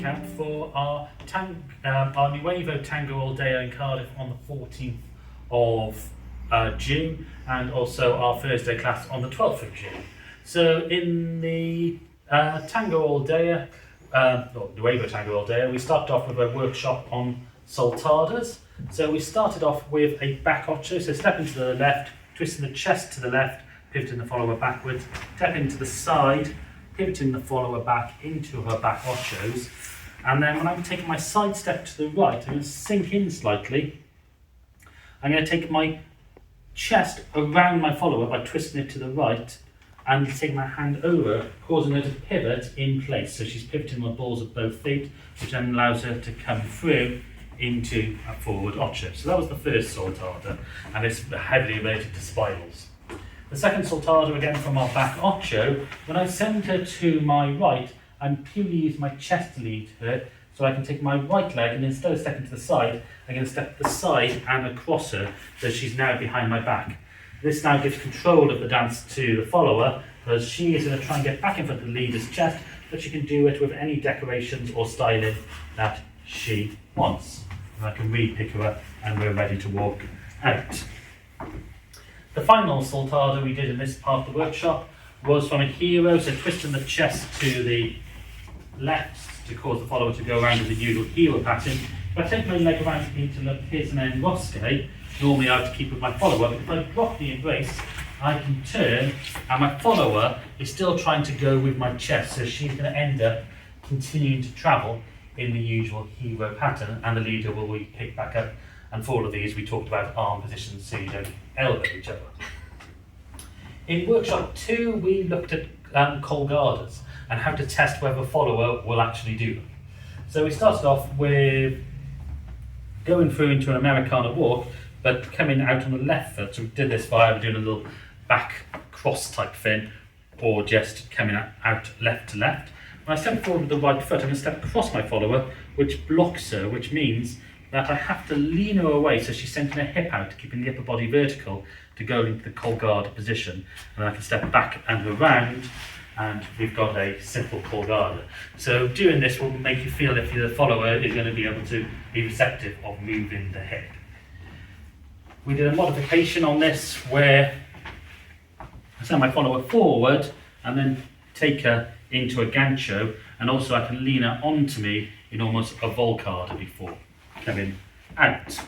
recap for our Nuevo Tango all day in Cardiff on the 14th of June, and also our Thursday class on the 12th of June. So in the Tango all day, or Nuevo Tango all day, we started off with a workshop on Soltadas. So we started off with a back ocho, so stepping to the left, twisting the chest to the left, pivoting the follower backwards, stepping to the side, pivoting the follower back into her back ochos, and then when I'm taking my side step to the right, I'm going to sink in slightly. I'm going to take my chest around my follower by twisting it to the right and take my hand over, causing her to pivot in place. So she's pivoting the balls of both feet, which then allows her to come through into a forward ocho. So that was the first soltada, and it's heavily related to spirals. The second soltada, again from our back ocho, when I send her to my right, I'm purely using my chest to lead her, so I can take my right leg and instead of stepping to the side, I'm going to step to the side and across her, so she's now behind my back. This now gives control of the dance to the follower, because she is going to try and get back in front of the leader's chest, but she can do it with any decorations or styling that she wants. And I can re-pick her up and we're ready to walk out. The final soltada we did in this part of the workshop was from a hero, so twisting the chest to the left to cause the follower to go around with the usual hero pattern. If I take my leg around into the pierce and then rosque, normally I have to keep with my follower, but if I drop the embrace, I can turn and my follower is still trying to go with my chest, so she's going to end up continuing to travel in the usual hero pattern, and the leader will pick back up. And for all of these, we talked about arm positions so you don't elbow each other. In workshop 2, we looked at Colgadas and how to test whether a follower will actually do them. So we started off with going through into an Americana walk, but coming out on the left foot. So we did this by either doing a little back cross type thing, or just coming out left to left. When I step forward with the right foot, I'm going to step across my follower, which blocks her, which means that I have to lean her away so she's sending her hip out, keeping the upper body vertical to go into the Colgada position. And I can step back and around, and we've got a simple Colgada. So doing this will make you feel if the follower is going to be able to be receptive of moving the hip. We did a modification on this where I send my follower forward and then take her into a gancho, and also I can lean her onto me in almost a volcada before coming out.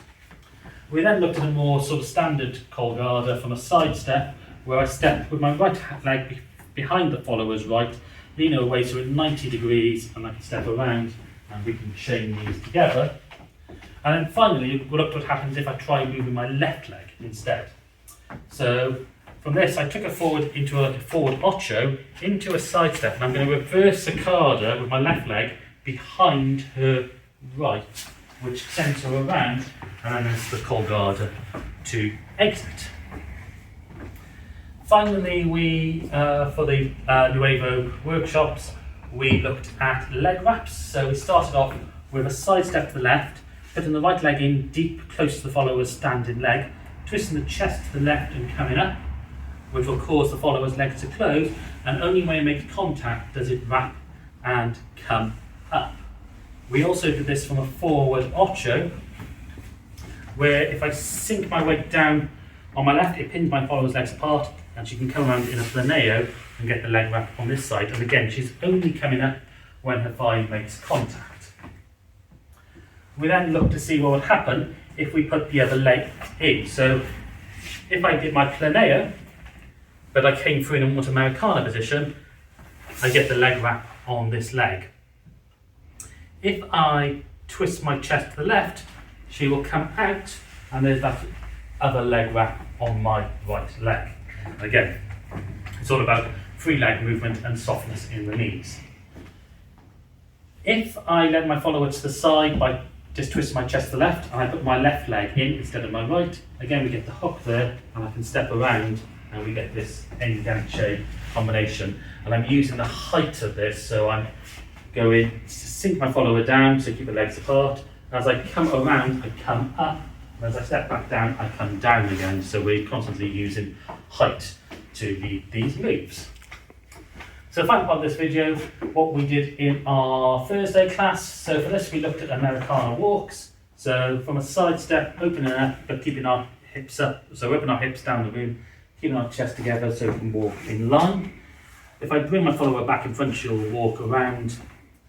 We then looked at a more sort of standard Colgada from a side step, where I step with my right leg behind the follower's right, lean her away so at 90 degrees, and I can step around and we can chain these together. And then finally, we looked at what happens if I try moving my left leg instead. So from this, I took her forward into a forward ocho, into a side step, and I'm going to reverse Sacada with my left leg behind her right, which sends her around, and then there's the Colgada to exit. Finally, we, for the Nuevo workshops, we looked at leg wraps. So we started off with a side step to the left, putting the right leg in deep, close to the follower's standing leg, twisting the chest to the left and coming up, which will cause the follower's legs to close, and only when it makes contact does it wrap and come up. We also did this from a forward ocho, where if I sink my weight down on my left, it pins my follower's legs apart, and she can come around in a planeo and get the leg wrap on this side. And again, she's only coming up when her thigh makes contact. We then look to see what would happen if we put the other leg in. So if I did my planeo, but I came through in a more Americana position, I get the leg wrap on this leg. If I twist my chest to the left, she will come out, and there's that other leg wrap on my right leg. And again, it's all about free leg movement and softness in the knees. If I let my follower to the side by just twisting my chest to the left, and I put my left leg in instead of my right, again we get the hook there, and I can step around, and we get this enganche combination. And I'm using the height of this, so I'm going to sink my follower down, so keep the legs apart. As I come around, I come up, and as I step back down, I come down again. So we're constantly using height to lead these moves. So the final part of this video, what we did in our Thursday class. So for this we looked at Americana walks. So from a side step, opening up but keeping our hips up. So open our hips down the room, keeping our chest together so we can walk in line. If I bring my follower back in front, she'll walk around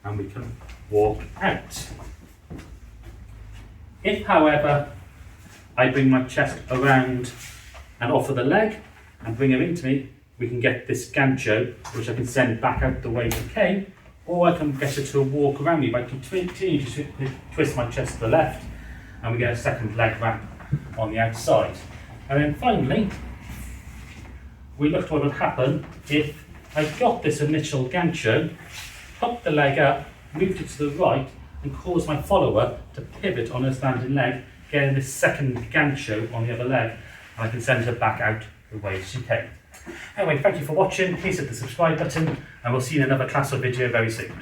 and we can walk out. If, however, I bring my chest around and offer the leg and bring her into me, we can get this gancho, which I can send back out the way she came, or I can get her to walk around me by continuing to twist my chest to the left, and we get a second leg wrap on the outside. And then finally, we looked at what would happen if I got this initial gancho, popped the leg up, moved it to the right, and caused my follower to pivot on her standing leg, getting this second gancho on the other leg, and I can send her back out the way she came. Anyway, thank you for watching. Please hit the subscribe button, and we'll see you in another class or video very soon.